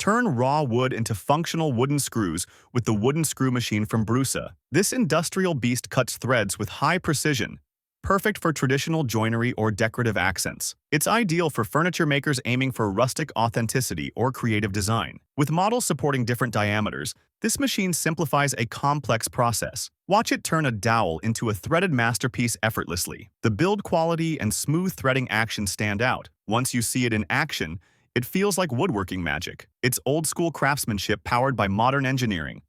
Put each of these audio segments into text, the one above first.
Turn raw wood into functional wooden screws with the wooden screw machine from Brussa. This industrial beast cuts threads with high precision, perfect for traditional joinery or decorative accents. It's ideal for furniture makers aiming for rustic authenticity or creative design. With models supporting different diameters, this machine simplifies a complex process. Watch it turn a dowel into a threaded masterpiece effortlessly. The build quality and smooth threading action stand out. Once you see it in action, it feels like woodworking magic. It's old-school craftsmanship powered by modern engineering.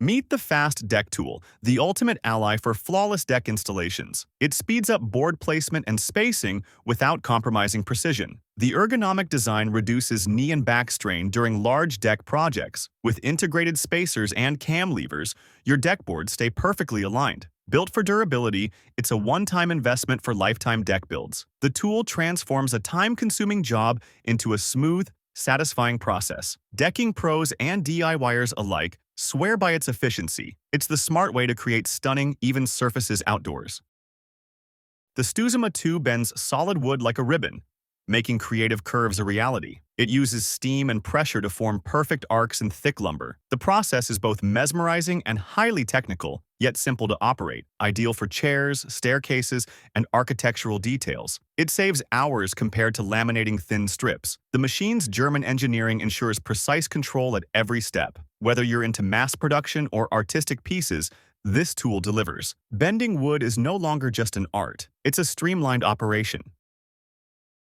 Meet the Fast Deck Tool, the ultimate ally for flawless deck installations. It speeds up board placement and spacing without compromising precision. The ergonomic design reduces knee and back strain during large deck projects. With integrated spacers and cam levers, your deck boards stay perfectly aligned. Built for durability, it's a one-time investment for lifetime deck builds. The tool transforms a time-consuming job into a smooth, satisfying process. Decking pros and DIYers alike swear by its efficiency. It's the smart way to create stunning, even surfaces outdoors. The Stouma II bends solid wood like a ribbon, making creative curves a reality. It uses steam and pressure to form perfect arcs in thick lumber. The process is both mesmerizing and highly technical, yet simple to operate, ideal for chairs, staircases, and architectural details. It saves hours compared to laminating thin strips. The machine's German engineering ensures precise control at every step. Whether you're into mass production or artistic pieces, this tool delivers. Bending wood is no longer just an art, it's a streamlined operation.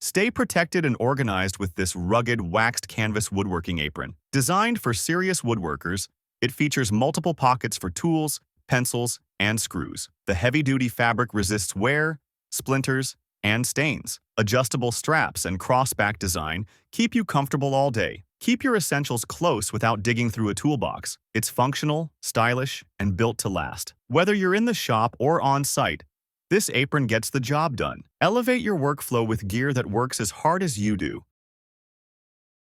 Stay protected and organized with this rugged, waxed canvas woodworking apron. Designed for serious woodworkers, it features multiple pockets for tools, pencils, and screws. The heavy-duty fabric resists wear, splinters, and stains. Adjustable straps and crossback design keep you comfortable all day. Keep your essentials close without digging through a toolbox. It's functional, stylish, and built to last. Whether you're in the shop or on site, this apron gets the job done. Elevate your workflow with gear that works as hard as you do.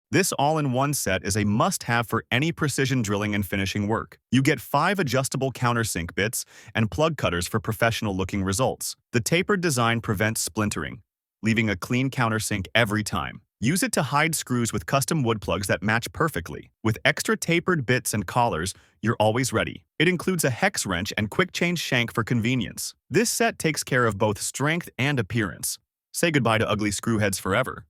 This all-in-one set is a must-have for any precision drilling and finishing work. You get 5 adjustable countersink bits and plug cutters for professional-looking results. The tapered design prevents splintering, leaving a clean countersink every time. Use it to hide screws with custom wood plugs that match perfectly. With extra tapered bits and collars, you're always ready. It includes a hex wrench and quick-change shank for convenience. This set takes care of both strength and appearance. Say goodbye to ugly screw heads forever.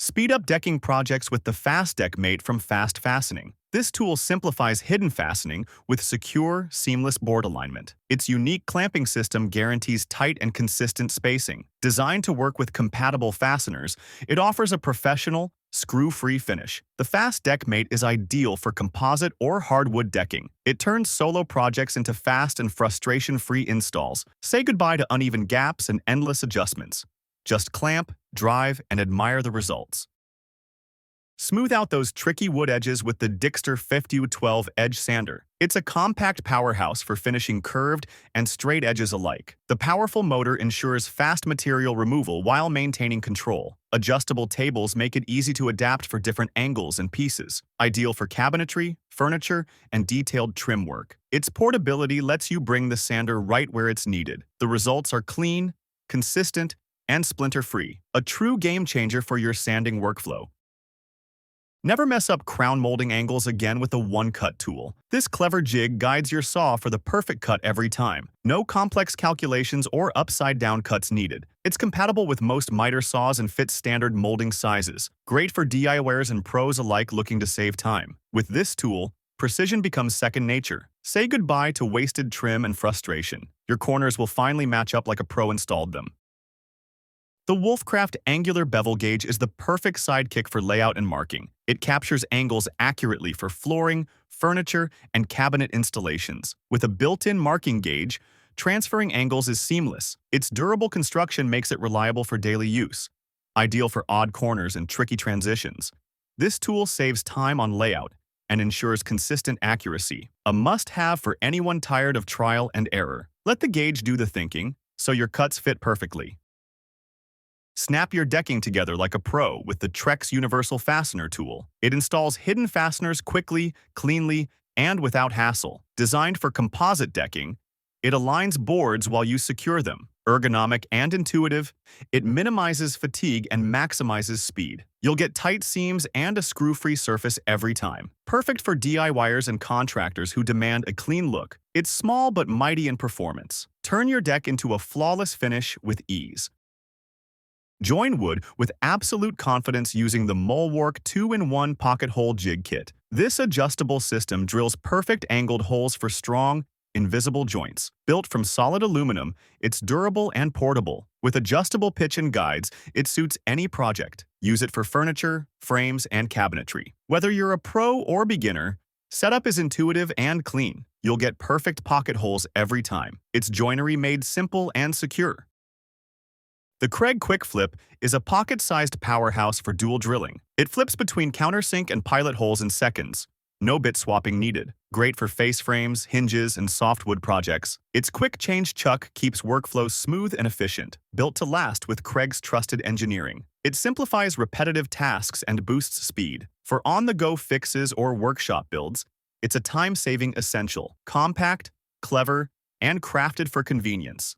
Speed up decking projects with the Fast Deck Mate from Fast Fastening. This tool simplifies hidden fastening with secure, seamless board alignment. Its unique clamping system guarantees tight and consistent spacing. Designed to work with compatible fasteners, it offers a professional, screw-free finish. The Fast Deck Mate is ideal for composite or hardwood decking. It turns solo projects into fast and frustration-free installs. Say goodbye to uneven gaps and endless adjustments. Just clamp, drive, and admire the results. Smooth out those tricky wood edges with the Dixter 5012 Edge Sander. It's a compact powerhouse for finishing curved and straight edges alike. The powerful motor ensures fast material removal while maintaining control. Adjustable tables make it easy to adapt for different angles and pieces, ideal for cabinetry, furniture, and detailed trim work. Its portability lets you bring the sander right where it's needed. The results are clean, consistent, and splinter-free, a true game-changer for your sanding workflow. Never mess up crown molding angles again with the OneCut tool. This clever jig guides your saw for the perfect cut every time. No complex calculations or upside-down cuts needed. It's compatible with most miter saws and fits standard molding sizes. Great for DIYers and pros alike looking to save time. With this tool, precision becomes second nature. Say goodbye to wasted trim and frustration. Your corners will finally match up like a pro installed them. The Wolfcraft Angular Bevel Gauge is the perfect sidekick for layout and marking. It captures angles accurately for flooring, furniture, and cabinet installations. With a built-in marking gauge, transferring angles is seamless. Its durable construction makes it reliable for daily use, ideal for odd corners and tricky transitions. This tool saves time on layout and ensures consistent accuracy, a must-have for anyone tired of trial and error. Let the gauge do the thinking, so your cuts fit perfectly. Snap your decking together like a pro with the Trex Universal Fastener tool. It installs hidden fasteners quickly, cleanly, and without hassle. Designed for composite decking, it aligns boards while you secure them. Ergonomic and intuitive, it minimizes fatigue and maximizes speed. You'll get tight seams and a screw-free surface every time. Perfect for DIYers and contractors who demand a clean look. It's small but mighty in performance. Turn your deck into a flawless finish with ease. Join wood with absolute confidence using the MilesCraft 2-in-1 Pocket Hole Jig Kit. This adjustable system drills perfect angled holes for strong, invisible joints. Built from solid aluminum, it's durable and portable. With adjustable pitch and guides, it suits any project. Use it for furniture, frames, and cabinetry. Whether you're a pro or beginner, setup is intuitive and clean. You'll get perfect pocket holes every time. It's joinery made simple and secure. The Craig Quick Flip is a pocket-sized powerhouse for dual drilling. It flips between countersink and pilot holes in seconds. No bit swapping needed. Great for face frames, hinges, and softwood projects. Its quick change chuck keeps workflow smooth and efficient. Built to last with Craig's trusted engineering. It simplifies repetitive tasks and boosts speed. For on-the-go fixes or workshop builds, it's a time-saving essential. Compact, clever, and crafted for convenience.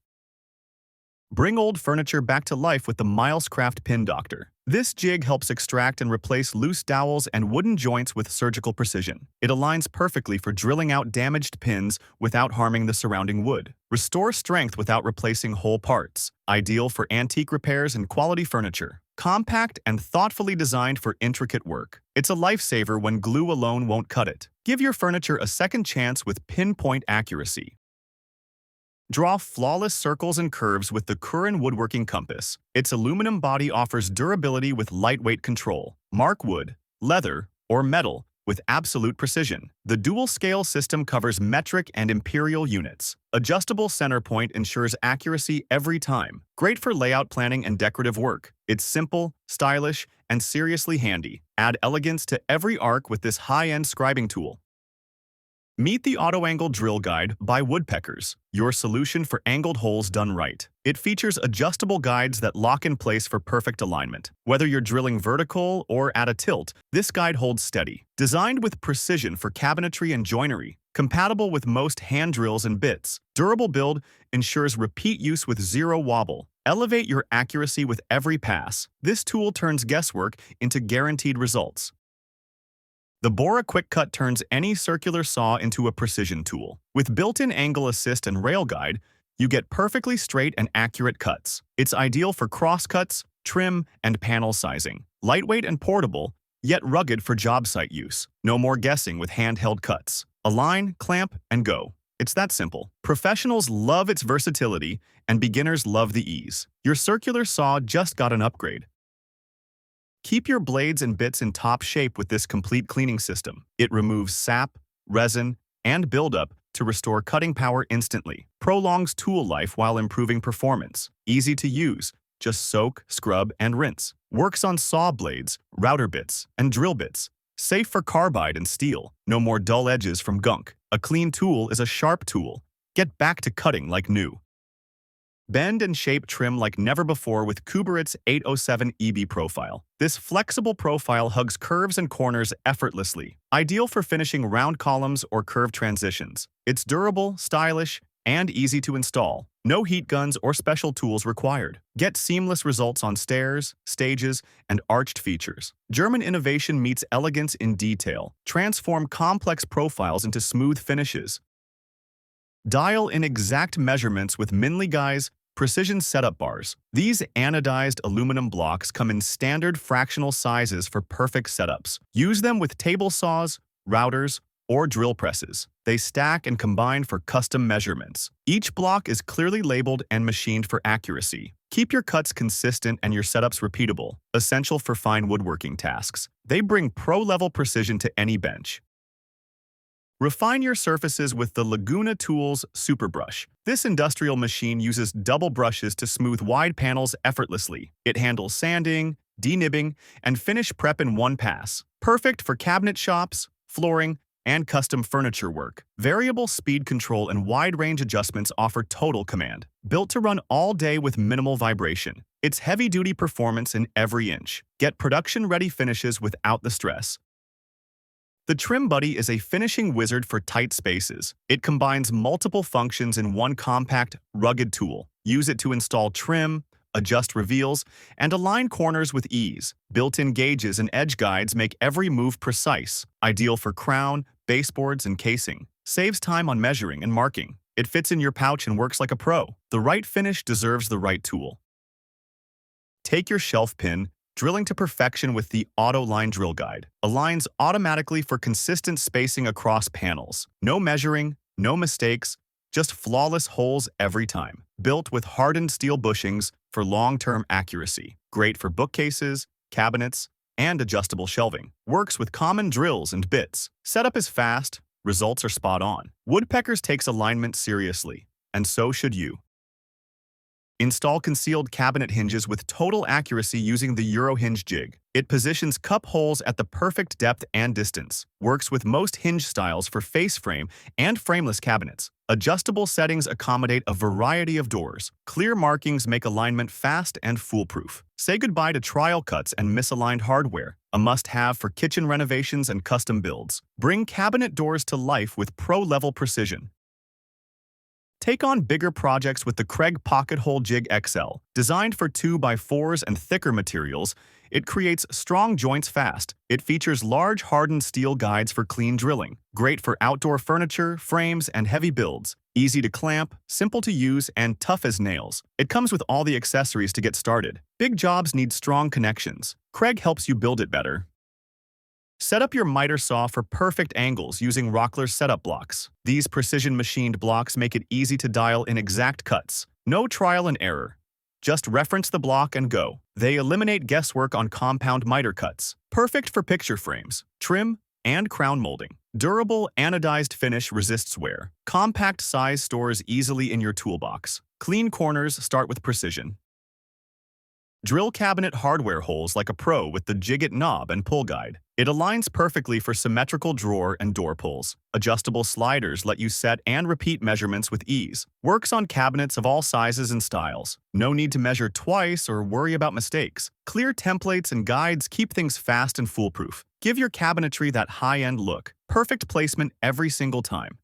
Bring old furniture back to life with the MilesCraft Pin Doctor. This jig helps extract and replace loose dowels and wooden joints with surgical precision. It aligns perfectly for drilling out damaged pins without harming the surrounding wood. Restore strength without replacing whole parts. Ideal for antique repairs and quality furniture. Compact and thoughtfully designed for intricate work. It's a lifesaver when glue alone won't cut it. Give your furniture a second chance with pinpoint accuracy. Draw flawless circles and curves with the Curran woodworking compass. Its aluminum body offers durability with lightweight control. Mark wood, leather, or metal with absolute precision. The dual-scale system covers metric and imperial units. Adjustable center point ensures accuracy every time. Great for layout planning and decorative work. It's simple, stylish, and seriously handy. Add elegance to every arc with this high-end scribing tool. Meet the Autoangle Drill Guide by Woodpeckers, your solution for angled holes done right. It features adjustable guides that lock in place for perfect alignment. Whether you're drilling vertical or at a tilt, this guide holds steady. Designed with precision for cabinetry and joinery, compatible with most hand drills and bits, durable build ensures repeat use with zero wobble. Elevate your accuracy with every pass. This tool turns guesswork into guaranteed results. The Bora Quick Cut turns any circular saw into a precision tool. With built-in angle assist and rail guide, you get perfectly straight and accurate cuts. It's ideal for crosscuts, trim, and panel sizing. Lightweight and portable, yet rugged for job site use. No more guessing with handheld cuts. Align, clamp, and go. It's that simple. Professionals love its versatility, and beginners love the ease. Your circular saw just got an upgrade. Keep your blades and bits in top shape with this complete cleaning system. It removes sap, resin, and buildup to restore cutting power instantly. Prolongs tool life while improving performance. Easy to use. Just soak, scrub, and rinse. Works on saw blades, router bits, and drill bits. Safe for carbide and steel. No more dull edges from gunk. A clean tool is a sharp tool. Get back to cutting like new. Bend and shape trim like never before with Kubert's 807 EB profile. This flexible profile hugs curves and corners effortlessly, ideal for finishing round columns or curved transitions. It's durable, stylish, and easy to install. No heat guns or special tools required. Get seamless results on stairs, stages, and arched features. German innovation meets elegance in detail. Transform complex profiles into smooth finishes. Dial in exact measurements with Minley Guy's precision setup bars. These anodized aluminum blocks come in standard fractional sizes for perfect setups. Use them with table saws, routers, or drill presses. They stack and combine for custom measurements. Each block is clearly labeled and machined for accuracy. Keep your cuts consistent and your setups repeatable, essential for fine woodworking tasks. They bring pro-level precision to any bench. Refine your surfaces with the Lagona Tools Super Brush. This industrial machine uses double brushes to smooth wide panels effortlessly. It handles sanding, denibbing, and finish prep in one pass. Perfect for cabinet shops, flooring, and custom furniture work. Variable speed control and wide range adjustments offer total command. Built to run all day with minimal vibration. It's heavy-duty performance in every inch. Get production-ready finishes without the stress. The Trim Buddy is a finishing wizard for tight spaces. It combines multiple functions in one compact, rugged tool. Use it to install trim, adjust reveals, and align corners with ease. Built-in gauges and edge guides make every move precise, ideal for crown, baseboards, and casing. Saves time on measuring and marking. It fits in your pouch and works like a pro. The right finish deserves the right tool. Take your shelf pin, drilling to perfection with the Autoline drill guide. Aligns automatically for consistent spacing across panels. No measuring, no mistakes, just flawless holes every time. Built with hardened steel bushings for long-term accuracy. Great for bookcases, cabinets, and adjustable shelving. Works with common drills and bits. Setup is fast, results are spot on. Woodpeckers takes alignment seriously, and so should you. Install concealed cabinet hinges with total accuracy using the Euro hinge jig. It positions cup holes at the perfect depth and distance. Works with most hinge styles for face frame and frameless cabinets. Adjustable settings accommodate a variety of doors. Clear markings make alignment fast and foolproof. Say goodbye to trial cuts and misaligned hardware. A must-have for kitchen renovations and custom builds. Bring cabinet doors to life with pro-level precision. Take on bigger projects with the Craig Pocket Hole Jig XL. Designed for 2x4s and thicker materials, it creates strong joints fast. It features large hardened steel guides for clean drilling. Great for outdoor furniture, frames, and heavy builds. Easy to clamp, simple to use, and tough as nails. It comes with all the accessories to get started. Big jobs need strong connections. Craig helps you build it better. Set up your miter saw for perfect angles using Rockler setup blocks. These precision-machined blocks make it easy to dial in exact cuts. No trial and error. Just reference the block and go. They eliminate guesswork on compound miter cuts. Perfect for picture frames, trim, and crown molding. Durable, anodized finish resists wear. Compact size stores easily in your toolbox. Clean corners start with precision. Drill cabinet hardware holes like a pro with the Jig-It knob and pull guide. It aligns perfectly for symmetrical drawer and door pulls. Adjustable sliders let you set and repeat measurements with ease. Works on cabinets of all sizes and styles. No need to measure twice or worry about mistakes. Clear templates and guides keep things fast and foolproof. Give your cabinetry that high-end look. Perfect placement every single time.